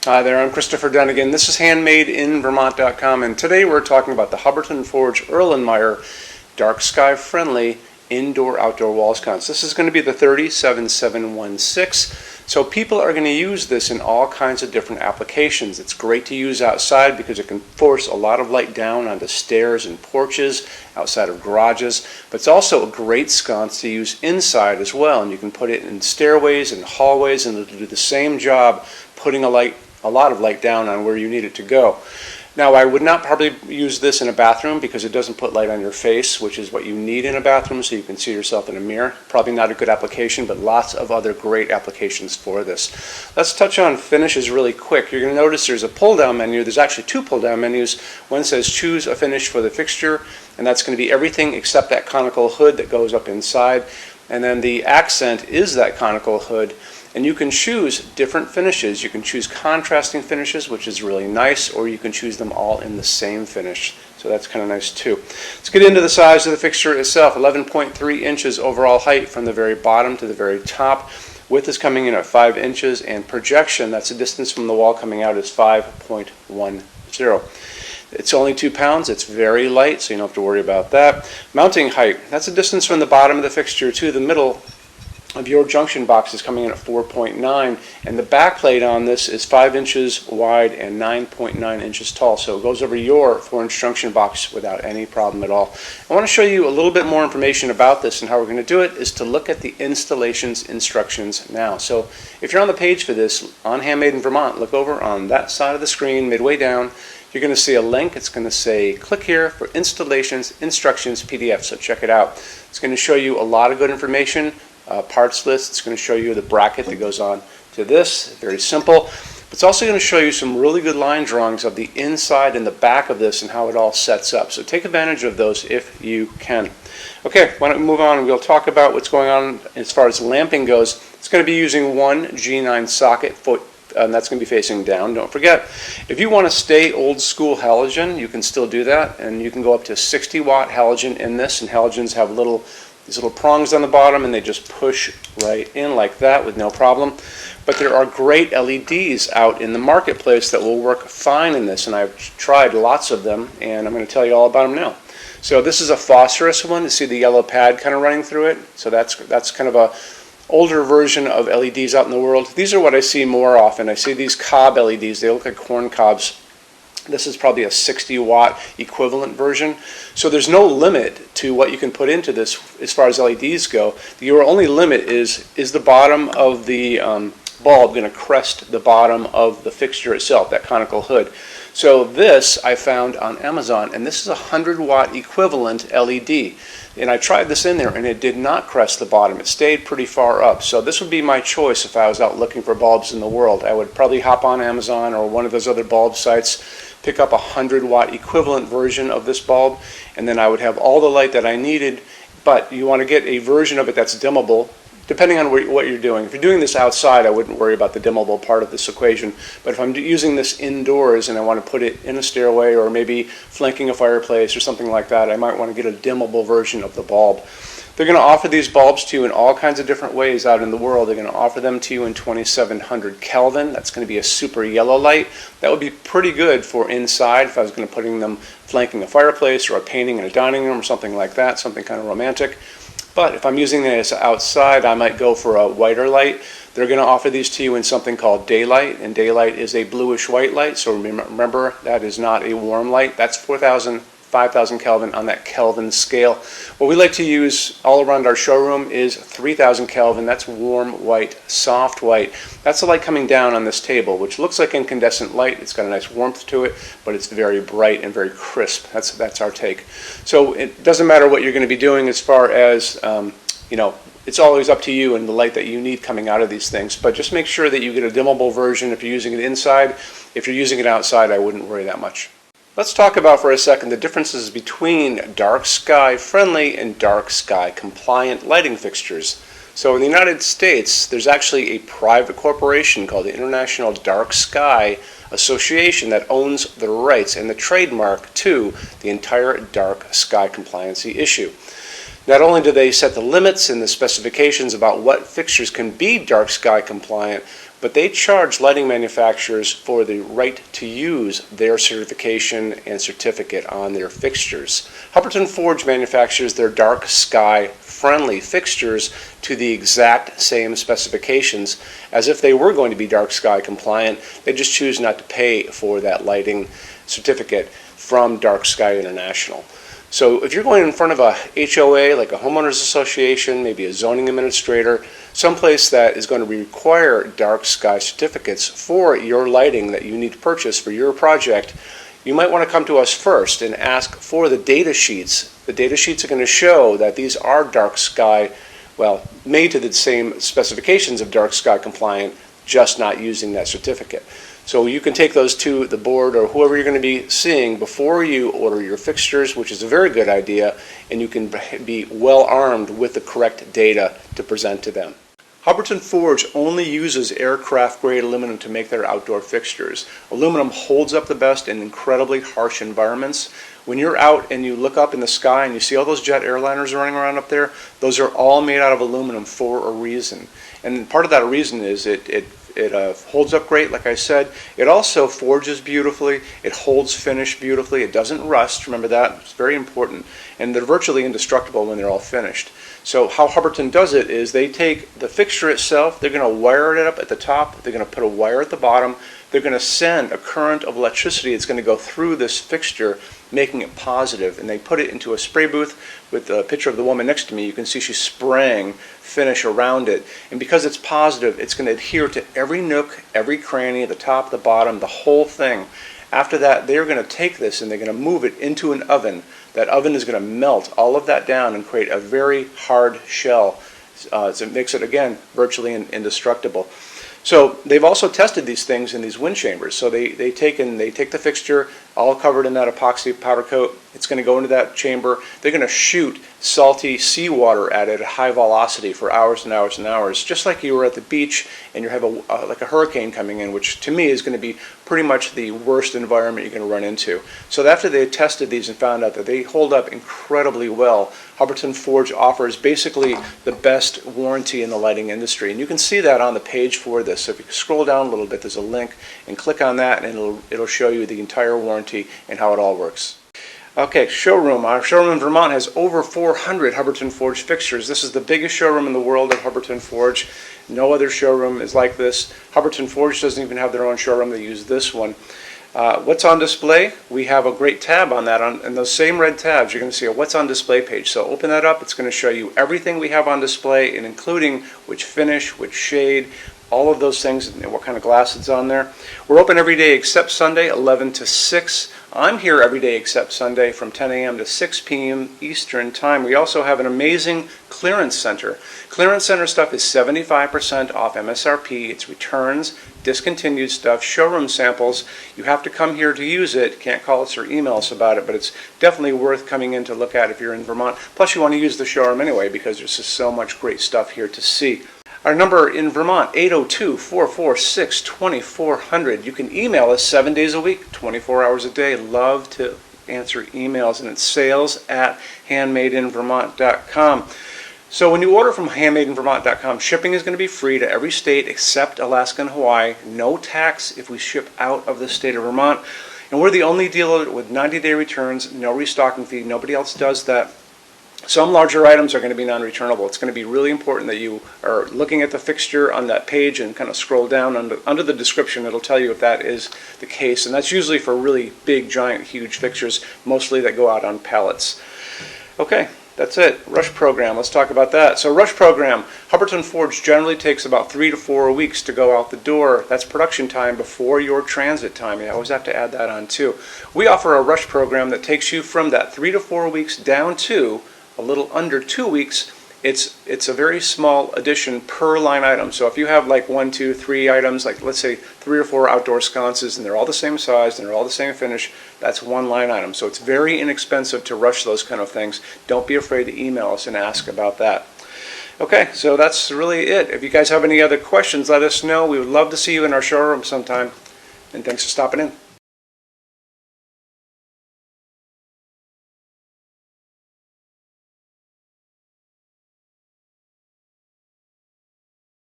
Hi there, I'm Christopher Dunnigan. This is HandmadeInVermont.com, and today we're talking about the Hubbardton Forge Erlenmeyer dark sky friendly indoor-outdoor wall sconce. This is going to be the 37716. So people are going to use this in all kinds of different applications. It's great to use outside because it can force a lot of light down onto stairs and porches, outside of garages, but it's also a great sconce to use inside as well, and you can put it in stairways and hallways, and it'll do the same job putting a lot of light down on where you need it to go. Now, I would not probably use this in a bathroom because it doesn't put light on your face, which is what you need in a bathroom so you can see yourself in a mirror. Probably not a good application, but lots of other great applications for this. Let's touch on finishes really quick. You're going to notice there's a pull-down menu. There's actually two pull-down menus. One says choose a finish for the fixture, and that's going to be everything except that conical hood that goes up inside. And then the accent is that conical hood. And you can choose different finishes. You can choose contrasting finishes, which is really nice, or you can choose them all in the same finish. So that's kind of nice too. Let's get into the size of the fixture itself. 11.3 inches overall height from the very bottom to the very top. Width is coming in at 5 inches, and projection, that's the distance from the wall coming out, is 5.10. It's only 2 pounds. It's very light, so you don't have to worry about that. Mounting height, that's the distance from the bottom of the fixture to the middle of your junction box is coming in at 4.9, and the back plate on this is 5 inches wide and 9.9 inches tall, so it goes over your 4-inch junction box without any problem at all. I want to show you a little bit more information about this, and how we're going to do it is to look at the installations instructions now. So if you're on the page for this on Handmade in Vermont, look over on that side of the screen midway down. You're going to see a link. It's going to say click here for installations instructions PDF, so check it out. It's going to show you a lot of good information. Parts list. It's going to show you the bracket that goes on to this. Very simple. It's also going to show you some really good line drawings of the inside and the back of this and how it all sets up. So take advantage of those if you can. Okay, why don't we move on and we'll talk about what's going on as far as lamping goes. It's going to be using one G9 socket, and that's going to be facing down. Don't forget, if you want to stay old school halogen, you can still do that, and you can go up to 60-watt halogen in this, and halogens have these little prongs on the bottom, and they just push right in like that with no problem. But there are great LEDs out in the marketplace that will work fine in this, and I've tried lots of them, and I'm going to tell you all about them now. So this is a phosphorus one. You see the yellow pad kind of running through it. So that's kind of a older version of LEDs out in the world. These are what I see more often. I see these cob LEDs. They look like corn cobs. This is probably a 60-watt equivalent version. So there's no limit to what you can put into this as far as LEDs go. Your only limit is the bottom of the bulb going to crest the bottom of the fixture itself, that conical hood. So this I found on Amazon, and this is a 100-watt equivalent LED. And I tried this in there, and it did not crest the bottom. It stayed pretty far up. So this would be my choice if I was out looking for bulbs in the world. I would probably hop on Amazon or one of those other bulb sites, pick up a 100-watt equivalent version of this bulb, and then I would have all the light that I needed. But you want to get a version of it that's dimmable, depending on what you're doing. If you're doing this outside, I wouldn't worry about the dimmable part of this equation. But if I'm using this indoors and I want to put it in a stairway or maybe flanking a fireplace or something like that, I might want to get a dimmable version of the bulb. They're going to offer these bulbs to you in all kinds of different ways out in the world. They're going to offer them to you in 2700 Kelvin. That's going to be a super yellow light. That would be pretty good for inside if I was going to putting them flanking a fireplace or a painting in a dining room or something like that, something kind of romantic. But if I'm using this outside, I might go for a whiter light. They're going to offer these to you in something called daylight, and daylight is a bluish white light. So remember, that is not a warm light. That's 5,000 Kelvin on that Kelvin scale. What we like to use all around our showroom is 3,000 Kelvin. That's warm white, soft white. That's the light coming down on this table, which looks like incandescent light. It's got a nice warmth to it, but it's very bright and very crisp. That's our take. So it doesn't matter what you're going to be doing as far as, it's always up to you and the light that you need coming out of these things. But just make sure that you get a dimmable version if you're using it inside. If you're using it outside, I wouldn't worry that much. Let's talk about for a second the differences between dark sky friendly and dark sky compliant lighting fixtures. So in the United States, there's actually a private corporation called the International Dark Sky Association that owns the rights and the trademark to the entire dark sky compliancy issue. Not only do they set the limits and the specifications about what fixtures can be dark sky compliant, but they charge lighting manufacturers for the right to use their certification and certificate on their fixtures. Hubbardton Forge manufactures their dark sky friendly fixtures to the exact same specifications as if they were going to be dark sky compliant. They just choose not to pay for that lighting certificate from Dark Sky International. So if you're going in front of a HOA, like a homeowners association, maybe a zoning administrator, someplace that is going to require dark sky certificates for your lighting that you need to purchase for your project, you might want to come to us first and ask for the data sheets. The data sheets are going to show that these are dark sky, well, made to the same specifications of dark sky compliant, just not using that certificate. So you can take those to the board or whoever you're going to be seeing before you order your fixtures, which is a very good idea, and you can be well armed with the correct data to present to them. Hubbardton Forge only uses aircraft grade aluminum to make their outdoor fixtures. Aluminum holds up the best in incredibly harsh environments. When you're out and you look up in the sky and you see all those jet airliners running around up there, those are all made out of aluminum for a reason. And part of that reason is it holds up great, like I said. It also forges beautifully. It holds finish beautifully. It doesn't rust. Remember that. It's very important. And they're virtually indestructible when they're all finished. So how Hubbardton does it is they take the fixture itself, they're going to wire it up at the top, they're going to put a wire at the bottom, they're going to send a current of electricity that's going to go through this fixture, making it positive, and they put it into a spray booth with a picture of the woman next to me. You can see she's spraying finish around it, and because it's positive, it's going to adhere to every nook, every cranny, the top, the bottom, the whole thing. After that, they're going to take this and they're going to move it into an oven. That oven is going to melt all of that down and create a very hard shell. So it makes it, again, virtually indestructible. So they've also tested these things in these wind chambers. So they take the fixture, all covered in that epoxy powder coat. It's going to go into that chamber. They're going to shoot salty seawater at it at high velocity for hours and hours and hours, just like you were at the beach and you have like a hurricane coming in, which to me is going to be pretty much the worst environment you're going to run into. So after they tested these and found out that they hold up incredibly well, Hubbardton Forge offers basically the best warranty in the lighting industry. And you can see that on the page for this. So if you scroll down a little bit, there's a link, and click on that and it'll show you the entire warranty and how it all works. Okay, showroom. Our showroom in Vermont has over 400 Hubbardton Forge fixtures. This is the biggest showroom in the world of Hubbardton Forge. No other showroom is like this. Hubbardton Forge doesn't even have their own showroom. They use this one. What's on display? We have a great tab on that. And those same red tabs, you're going to see a What's on Display page. So open that up. It's going to show you everything we have on display, and including which finish, which shade, all of those things, and what kind of glass it's on there. We're open every day except Sunday, 11 to 6. I'm here every day except Sunday from 10 a.m. to 6 p.m. Eastern Time. We also have an amazing clearance center. Clearance center stuff is 75% off MSRP. It's returns, discontinued stuff, showroom samples. You have to come here to use it. Can't call us or email us about it, but it's definitely worth coming in to look at if you're in Vermont. Plus you want to use the showroom anyway because there's just so much great stuff here to see. Our number in Vermont, 802-446-2400. You can email us 7 days a week, 24 hours a day. Love to answer emails, and it's sales@HandmadeInVermont.com. So when you order from HandmadeInVermont.com, shipping is going to be free to every state except Alaska and Hawaii. No tax if we ship out of the state of Vermont. And we're the only dealer with 90-day returns, no restocking fee. Nobody else does that. Some larger items are going to be non-returnable. It's going to be really important that you are looking at the fixture on that page and kind of scroll down under the description. It'll tell you if that is the case. And that's usually for really big, giant, huge fixtures, mostly that go out on pallets. Okay, that's it. Rush program. Let's talk about that. So rush program, Hubbardton Forge generally takes about 3 to 4 weeks to go out the door. That's production time before your transit time. You always have to add that on too. We offer a rush program that takes you from that 3 to 4 weeks down to a little under 2 weeks. It's a very small addition per line item. So if you have like 1, 2, 3 items, like let's say 3 or 4 outdoor sconces, and they're all the same size and they're all the same finish, that's one line item. So it's very inexpensive to rush those kind of things. Don't be afraid to email us and ask about that. Okay, so that's really it. If you guys have any other questions, let us know. We would love to see you in our showroom sometime. And thanks for stopping in.